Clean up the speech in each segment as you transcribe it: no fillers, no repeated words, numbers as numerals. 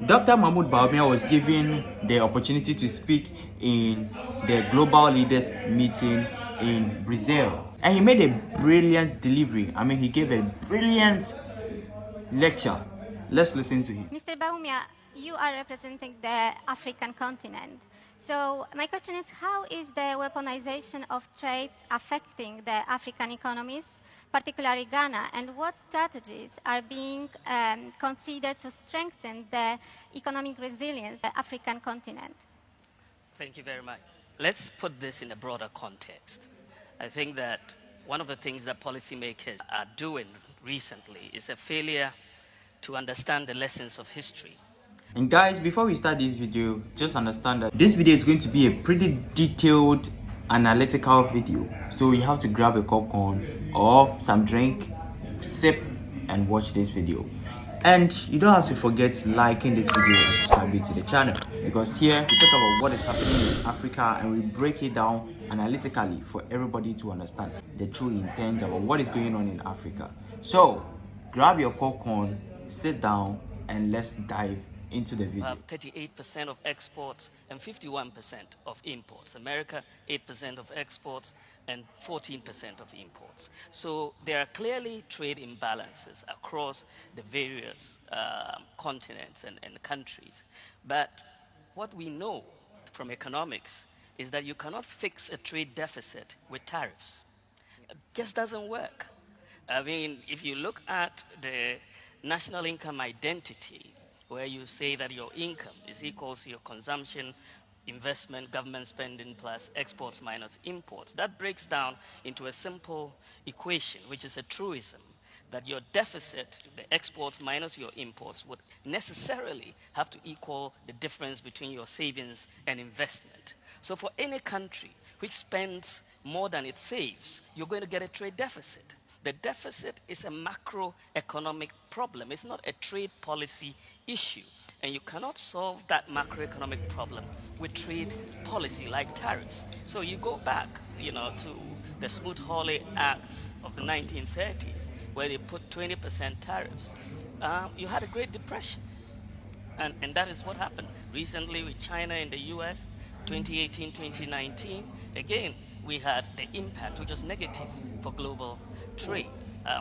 Dr. Mahamudu Bawumia was given the opportunity to speak in the Global Leaders Meeting in Brazil. And he made a brilliant delivery. I mean, he gave a brilliant lecture. Let's listen to him. Mr. Bawumia, you are representing the African continent. So my question is, how is the weaponization of trade affecting the African economies, particularly Ghana, and what strategies are being considered to strengthen the economic resilience of the African continent? Thank you very much. Let's put this in a broader context. I think that one of the things that policymakers are doing recently is a failure to understand the lessons of history. And guys, before we start this video, just understand that this video is going to be a pretty detailed analytical video. So you have to grab a popcorn or some drink, sip, and watch this video. And you don't have to forget liking this video and subscribing to the channel, because here we talk about what is happening in Africa and we break it down analytically for everybody to understand the true intent about what is going on in Africa. So grab your popcorn, sit down, and let's dive into the video. 38% of exports and 51% of imports. America, 8% of exports and 14% of imports. So there are clearly trade imbalances across the various continents and countries. But what we know from economics is that you cannot fix a trade deficit with tariffs. It just doesn't work. I mean, if you look at the national income identity, where you say that your income is equal to your consumption, investment, government spending plus exports minus imports. That breaks down into a simple equation, which is a truism, that your deficit, the exports minus your imports, would necessarily have to equal the difference between your savings and investment. So for any country which spends more than it saves, you're going to get a trade deficit. The deficit is a macroeconomic problem. It's not a trade policy issue. And you cannot solve that macroeconomic problem with trade policy like tariffs. So you go back, to the Smoot-Hawley Acts of the 1930s, where they put 20% tariffs. You had a Great Depression. And that is what happened recently with China and the US, 2018, 2019. Again, we had the impact, which was negative for global trade.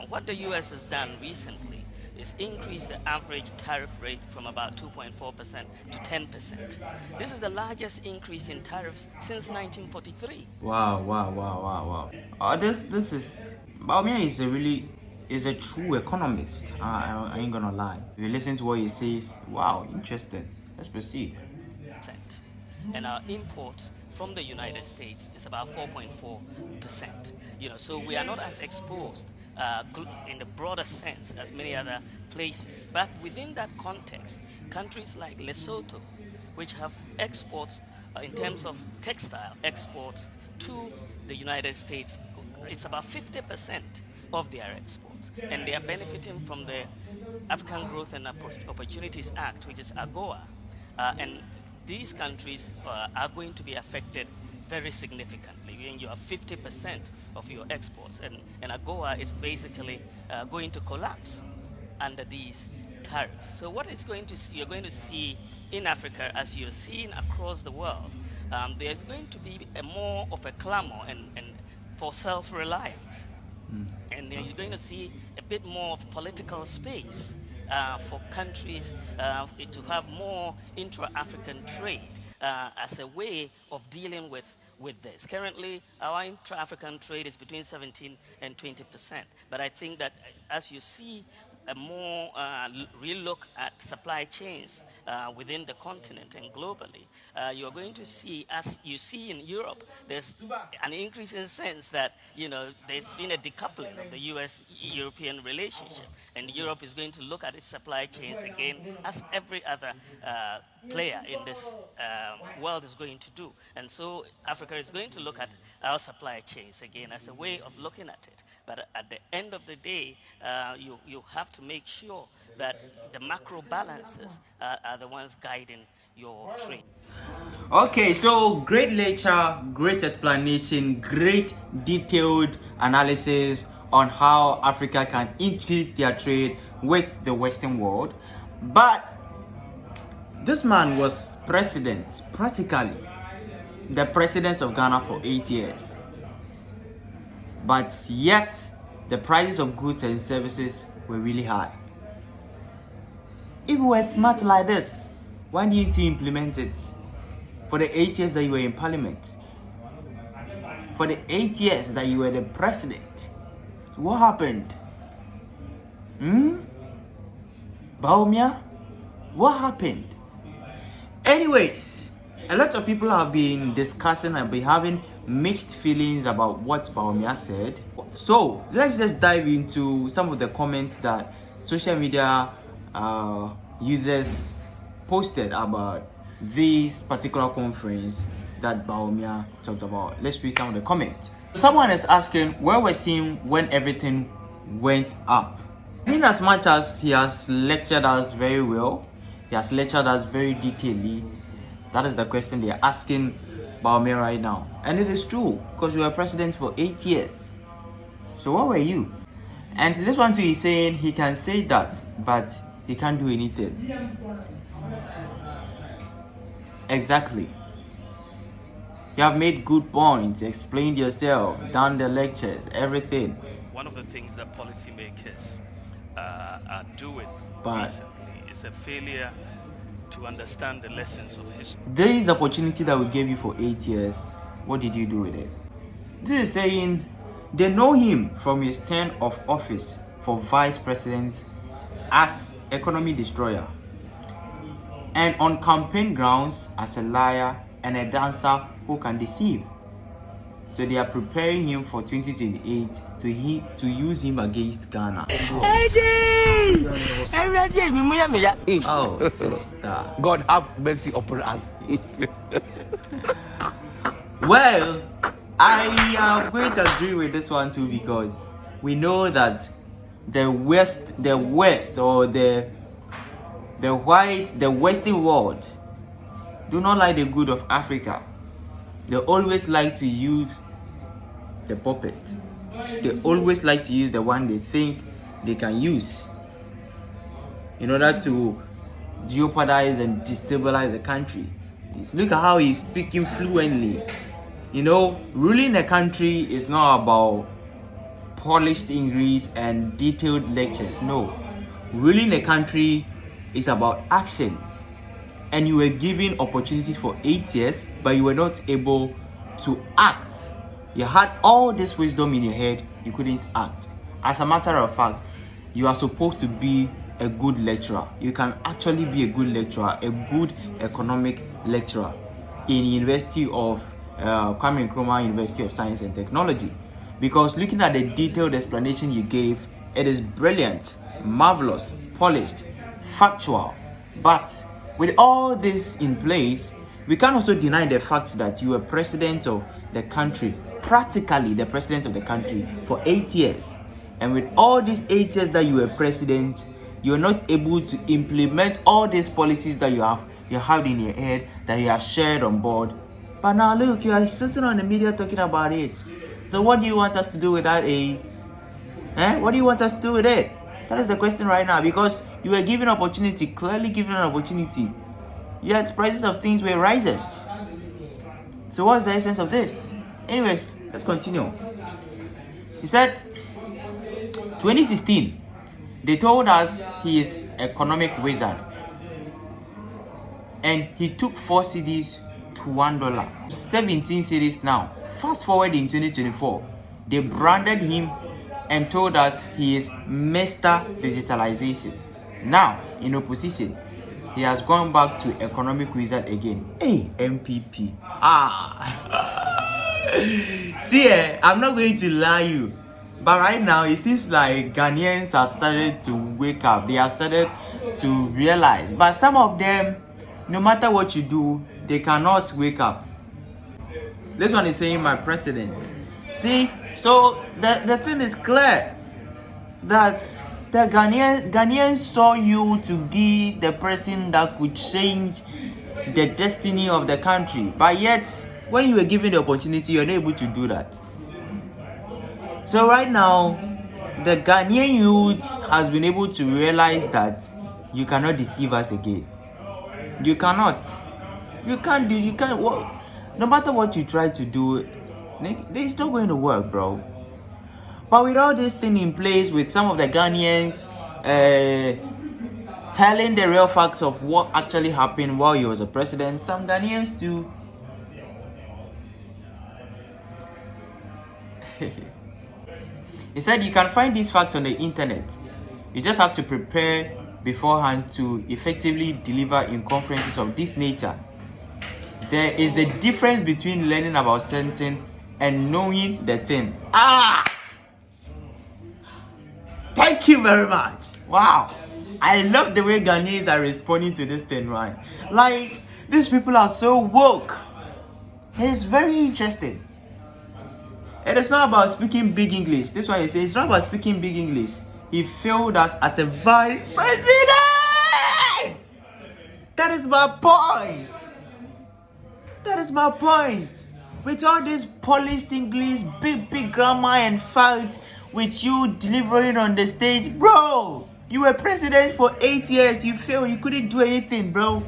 What the US has done recently is increase the average tariff rate from about 2.4% to 10%. This is the largest increase in tariffs since 1943. Wow. This is Bawumia is a true economist. I ain't gonna lie. If you listen to what he says, wow, interesting. Let's proceed. And our imports from the United States is about 4.4%. So we are not as exposed in the broader sense as many other places. But within that context, countries like Lesotho, which have exports in terms of textile exports to the United States, it's about 50% of their exports. And they are benefiting from the African Growth and Opportunities Act, which is AGOA. And these countries are going to be affected very significantly. You have 50% of your exports, and AGOA is basically going to collapse under these tariffs. So what you're going to see in Africa, as you're seeing across the world, there's going to be more of a clamor and for self-reliance. And you're going to see a bit more of political space for countries to have more intra-African trade as a way of dealing with this. Currently, our intra-African trade is between 17 and 20%. But I think that as you see a more real look at supply chains within the continent and globally, you're going to see, as you see in Europe, there's an increasing sense that, there's been a decoupling of the US-European relationship. And Europe is going to look at its supply chains again, as every other player in this world is going to do. And so Africa is going to look at our supply chains again as a way of looking at it. But at the end of the day, you have to make sure that the macro balances are the ones guiding your trade. Okay, so great lecture, great explanation, great detailed analysis on how Africa can increase their trade with the Western world. But This man was president, practically the president of Ghana for 8 years. But yet, the prices of goods and services were really high. If we were smart like this, why didn't you implement it for the 8 years that you were in parliament? For the 8 years that you were the president, what happened? Bawumia, what happened? Anyways, a lot of people have been discussing and been having mixed feelings about what Bawumia said. So let's just dive into some of the comments that social media users posted about this particular conference that Bawumia talked about. Let's read some of the comments. Someone is asking where we're seeing when everything went up. In as much as he has lectured us very well, he has lectured us very detailedly, that is the question they're asking Bawumia right now. And it is true, because you were president for 8 years. So what were you? And this one too is saying he can say that, but he can't do anything. Exactly. You have made good points, explained yourself, done the lectures, everything. One of the things that policymakers are doing recently is a failure to understand the lessons of history. This opportunity that we gave you for 8 years, what did you do with it? This is saying they know him from his term of office for vice president as economy destroyer, and on campaign grounds as a liar and a dancer who can deceive. So they are preparing him for 2028 to use him against Ghana. Oh, sister. God have mercy upon us. Well, I am going to agree with this one too, because we know that the West, or the Western world do not like the good of Africa. They always like to use the puppet. They always like to use the one they think they can use in order to jeopardize and destabilize the country. Look at how he's speaking fluently. You know, ruling a country is not about polished English and detailed lectures. No, ruling a country is about action. And you were given opportunities for 8 years, but you were not able to act. You had all this wisdom in your head, you couldn't act. As a matter of fact, you are supposed to be a good lecturer. You can actually be a good lecturer, a good economic lecturer in University of Kwame Nkrumah University of Science and Technology. Because looking at the detailed explanation you gave, it is brilliant, marvelous, polished, factual. But with all this in place, we can also deny the fact that you were president of the country, practically the president of the country for 8 years. And with all these 8 years that you were president, you're not able to implement all these policies that you have in your head, that you have shared on board. But now look, you are sitting on the media talking about it. So what do you want us to do with that, What do you want us to do with it? That is the question right now, because you were given opportunity, clearly given an opportunity, yet prices of things were rising. So what's the essence of this? Anyways, let's continue. He said, 2016, they told us he is economic wizard, and he took 4 cedis to $1, 17 cedis now. Fast forward in 2024, they branded him and told us he is Mr. Digitalization. Now, in opposition, he has gone back to economic wizard again. Hey, MPP. See, I'm not going to lie you, but right now it seems like Ghanaians have started to wake up. They have started to realize. But some of them, no matter what you do, they cannot wake up. This one is saying my president. See, so the thing is clear that the Ghanaians saw you to be the person that could change the destiny of the country, but yet when you were given the opportunity, you're not able to do that. So right now, the Ghanaian youth has been able to realize that you cannot deceive us again. You cannot. You can't do. You can't. What? No matter what you try to do, it's not going to work, bro. But with all this thing in place, with some of the Ghanaians telling the real facts of what actually happened while he was a president, some Ghanaians too. He said you can find these facts on the internet. You just have to prepare beforehand to effectively deliver in conferences of this nature. There is the difference between learning about something and knowing the thing. Thank you very much. Wow. I love the way Ghanaians are responding to this thing, right? Like, these people are so woke. It's very interesting. And it's not about speaking big English. This one he says it's not about speaking big English. He failed us as a vice president. That is my point. That is my point. With all this polished English, big grammar and facts, with you delivering on the stage, bro. You were president for 8 years. You failed. You couldn't do anything, bro.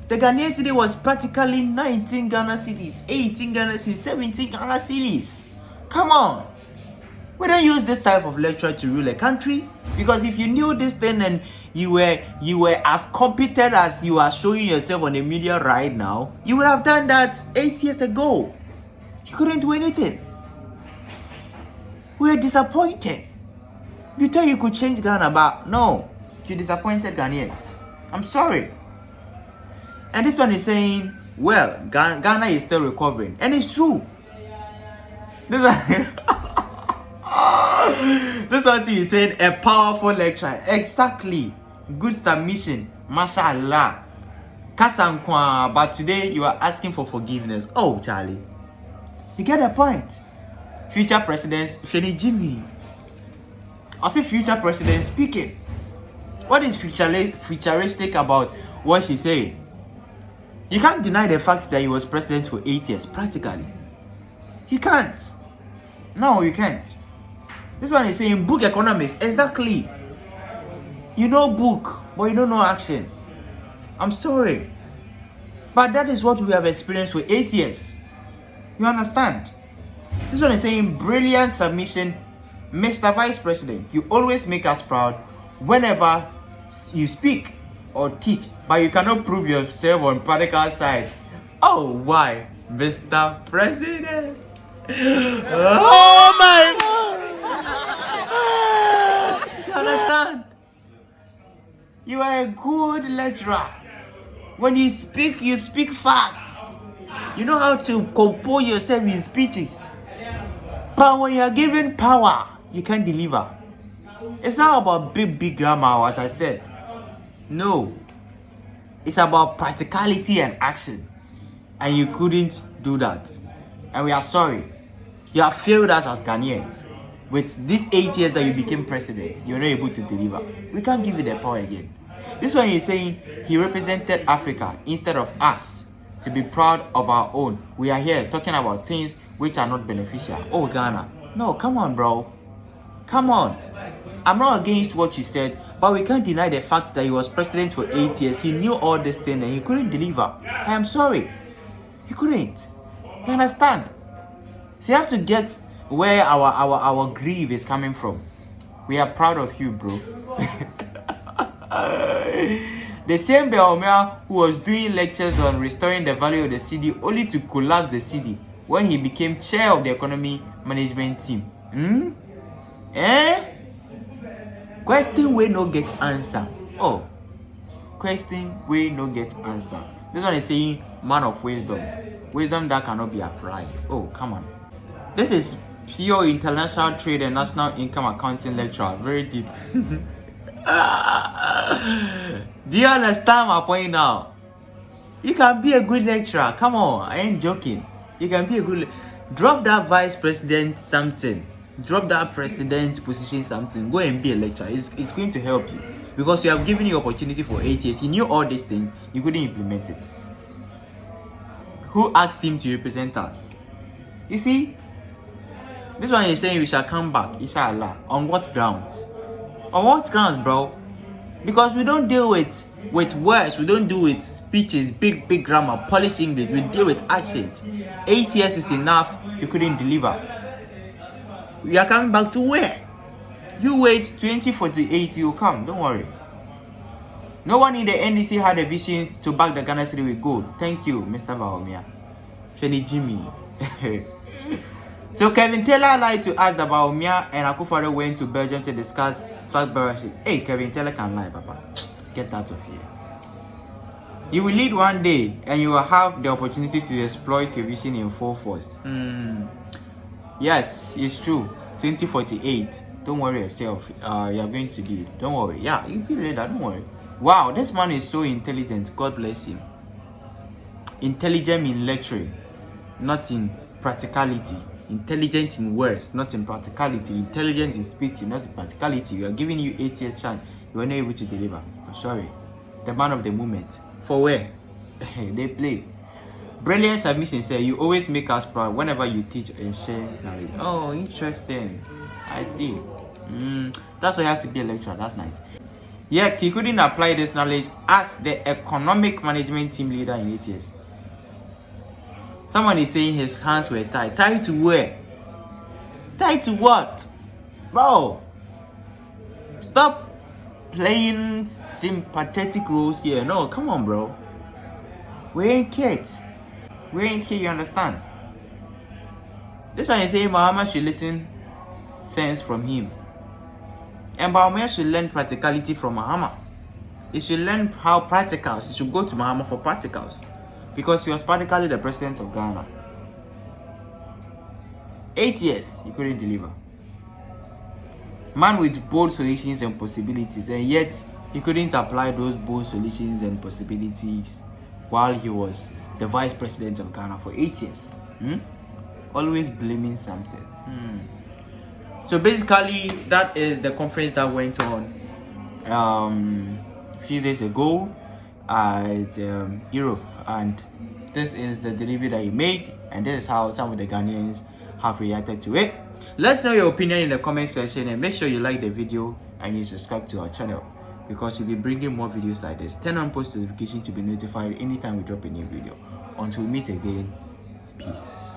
The Ghanaian city was practically 19 Ghana cities, 18 Ghana cities, 17 Ghana cities. Come on. We don't use this type of lecture to rule a country, because if you knew this thing and you were as competent as you are showing yourself on the media right now, you would have done that 8 years ago. You couldn't do anything. We are disappointed. You thought you could change Ghana, but no, you disappointed Ghanaians. I'm sorry. And this one is saying, well, Ghana is still recovering, and it's true. This one is saying a powerful lecture. Exactly. Good submission. Mashallah. Kasankwa. But today you are asking for forgiveness. Oh, Charlie. You get the point. Future presidents, Shani Jimmy. I say future president speaking. What is futuristic about what she said? You can't deny the fact that he was president for 8 years, practically. You can't. No, you can't. This one is saying book economics. Exactly. You know book, but you don't know action. I'm sorry. But that is what we have experienced for 8 years. You understand? This one is saying brilliant submission, Mr. Vice President. You always make us proud whenever you speak or teach, but you cannot prove yourself on practical side. Oh, why, Mr. President? Oh my God! You understand? You are a good lecturer. When you speak facts. You know how to compose yourself in speeches. But when you are given power, you can't deliver. It's not about big grammar, as I said. No. It's about practicality and action. And you couldn't do that. And we are sorry. You have failed us as Ghanaians. With these 8 years that you became president, you're not able to deliver. We can't give you the power again. This one is saying he represented Africa instead of us. To be proud of our own. We are here talking about things which are not beneficial. Oh, Ghana. No, come on, bro. Come on. I'm not against what you said, but we can't deny the fact that he was president for 8 years. He knew all this thing and he couldn't deliver. I am sorry. He couldn't. You understand? So you have to get where our grief is coming from. We are proud of you, bro. The same Bawumia who was doing lectures on restoring the value of the city only to collapse the city when he became chair of the economy management team. Question we no get answer. Oh, question we no get answer. This one is saying man of wisdom. Wisdom that cannot be applied. Oh, come on. This is pure international trade and national income accounting lecture. Very deep. Do you understand my point now? You can be a good lecturer. Come on, I ain't joking. You can be a good. Drop that vice president something. Drop that president position something. Go and be a lecturer. It's going to help you because you have given you opportunity for 8 years. You knew all these things. You couldn't implement it. Who asked him to represent us? You see, this one is saying we shall come back, inshallah. On what grounds? On what grounds, bro? Because we don't deal with with words. We don't do with speeches, big grammar, polished English. We deal with actions. 8 years is enough. You couldn't deliver. We are coming back to where? You wait, 2048, you come. Don't worry. No one in the NDC had a vision to back the Ghana city with gold. Thank you, Mr. Bawumia. Shani Jimmy. So Kevin Taylor lied to us that Bawumia and Akufo-Addo went to Belgium to discuss flag bearership. Hey, Kevin Taylor can lie, Papa. Get out of here. You will lead one day and you will have the opportunity to exploit your vision in full force. Yes, it's true. 2048. Don't worry yourself. You are going to lead. Don't worry. Yeah, you'll be later. Don't worry. Wow, this man is so intelligent. God bless him. Intelligent in lecturing, not in practicality. Intelligent in words, not in practicality. Intelligent in speech, not in practicality. We are giving you 8 years chance. You are not able to deliver. I'm sorry. The man of the moment. For where? They play. Brilliant submission say you always make us proud whenever you teach and share knowledge. Oh, interesting. I see. That's why you have to be a lecturer. That's nice. Yet he couldn't apply this knowledge as the economic management team leader in 8 years. Someone is saying his hands were tied. Tied to where? Tied to what? Bro, stop playing sympathetic roles here. No, come on, bro. We ain't kids. We ain't kids, you understand? This one is saying Mahama should listen sense from him. And Bawumia should learn practicality from Mahama. He should learn how practicals. He should go to Mahama for practicals. Because he was practically the president of Ghana. 8 years, he couldn't deliver. Man with bold solutions and possibilities, and yet he couldn't apply those bold solutions and possibilities while he was the vice president of Ghana for 8 years. Always blaming something. So basically, that is the conference that went on a few days ago at Europe, and this is the delivery that he made, and this is how some of the Ghanaians have reacted to it. Let's know your opinion in the comment section, and make sure you like the video and you subscribe to our channel, because we'll be bringing more videos like this. Turn on post notification to be notified anytime we drop a new video. Until we meet again, peace.